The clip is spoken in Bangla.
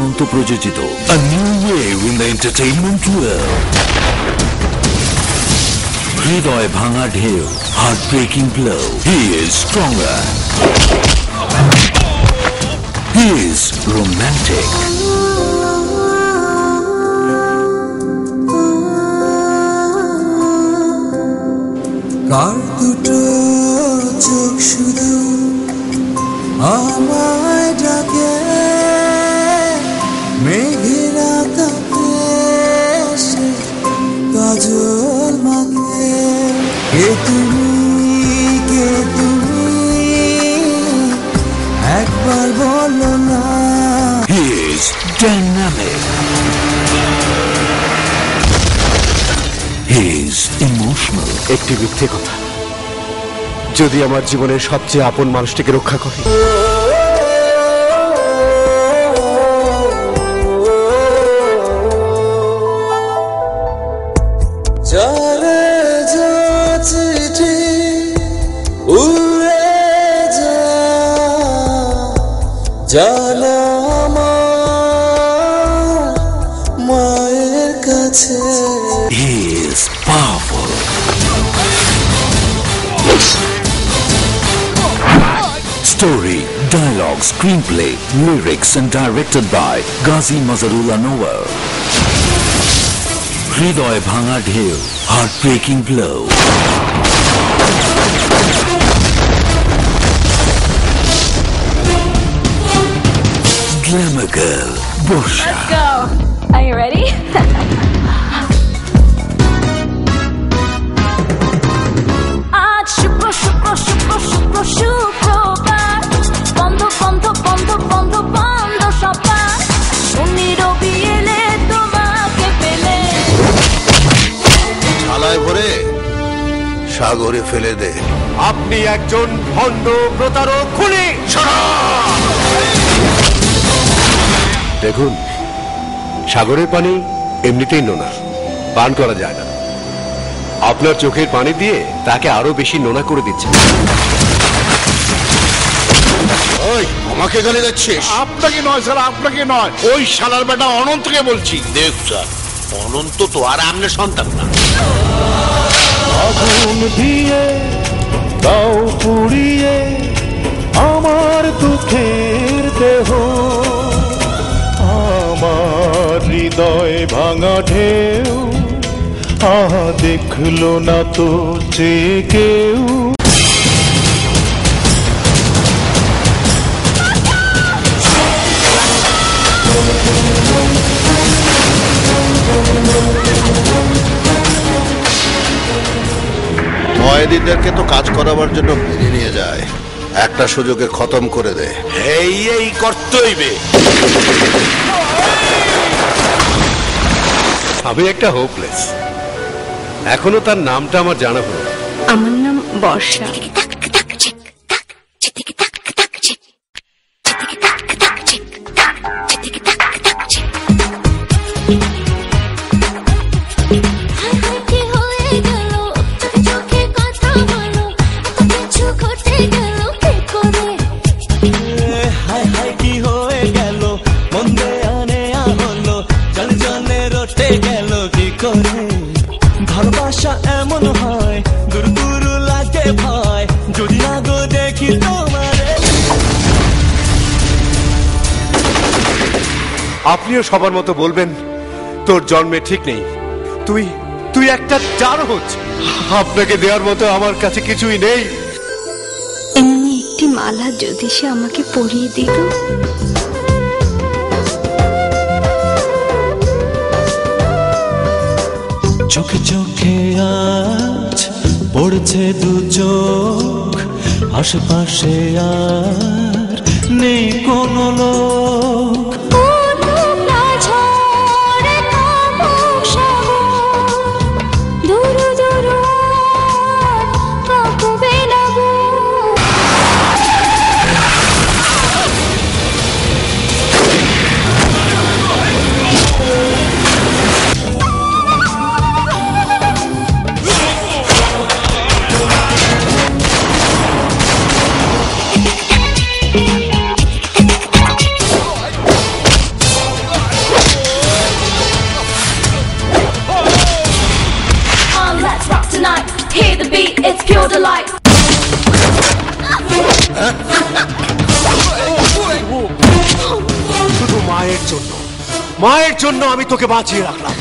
অনন্ত প্রযোজিত A New Wave in the Entertainment World. হৃদয় ভাঙা ঢেউ, Heartbreaking Blow. He is stronger. He is romantic. কার দুটো চোখ শুধু আমায় ডাকে, মেঘেরা তাকে এসে কাজল মাখে। কে তুমি, কে তুমি, একবার বলো না। He is dynamic. He is emotional. একটি মিথ্যে কথা যদি আমার জীবনের সবচেয়ে আপন মানুষটিকে রক্ষা করে। চলে যাচ্ছি উড়ে যা জানা মায়ের কাছে। He is powerful. Story, dialogue, screenplay, lyrics and directed by Ghazi Mazharul Anwar. হৃদয় ভাঙা ঢেউ, Heartbreaking Blow. Glamour Girl, Borsha. Let's go. Are you ready? আজ শুক্র শুক্র শুক্র শুক্র শুক্রবার, বন্ধ বন্ধ বন্ধ বন্ধ বন্ধ সবার। শনি রবি এলে তোমাকে পেলে থালায় ভরে সাগরে ফেলে দে। আপনি একজন ভণ্ড প্রতারক খুনি। দেখুন, সাগরের পানি এমনিতেই নোনা, পান করা যায় না। আপনার চোখের পানি দিয়ে তাকে আরো বেশি নোনা করে দিচ্ছে। ওই আমাকে গালি দিচ্ছিস? আপনাকে নয় স্যার, আপনাকে নয়, ওই শালার বেটা অনন্তকে বলছি। দেখ স্যার, অনন্ত তো আর আমনে সন্তান না। আগুন দিয়ে দাও পুড়িয়ে আমার দুঃখের দেহ, আমার হৃদয় ভাঙা ঢেউ, আহা দেখলো না তো চেয়ে কেউ। কয়েদিদেরকে তো কাজ করাবার জন্য বেরিয়ে নিয়ে যায়, একটা সুযোগে খতম করে দে। এই করতেইবে। আমি একটা হোপলেস, এখনো তার নামটা আমার জানা হলো। আমার নাম বর্ষা। ভালোবাসা এমন হয় দূর দূর লাগে ভয়, যদি না গো দেখি তোমারে। আপনিও সবার মতো বলবেন তোর জন্মে ঠিক নেই, তুই একটা জারজ। আপনাকে দেওয়ার মতো আমার কাছে কিছুই নেই। এমনি একটি মালা যদি সে আমাকে পরিয়ে দিত। চোখে চোখে আজ পড়ছে দু চোখ, আশেপাশে আর নেই কোনো লোক। Hear the beat, it's pure delight. শুধু মায়ের জন্য আমি তোকে বাঁচিয়ে রাখলাম।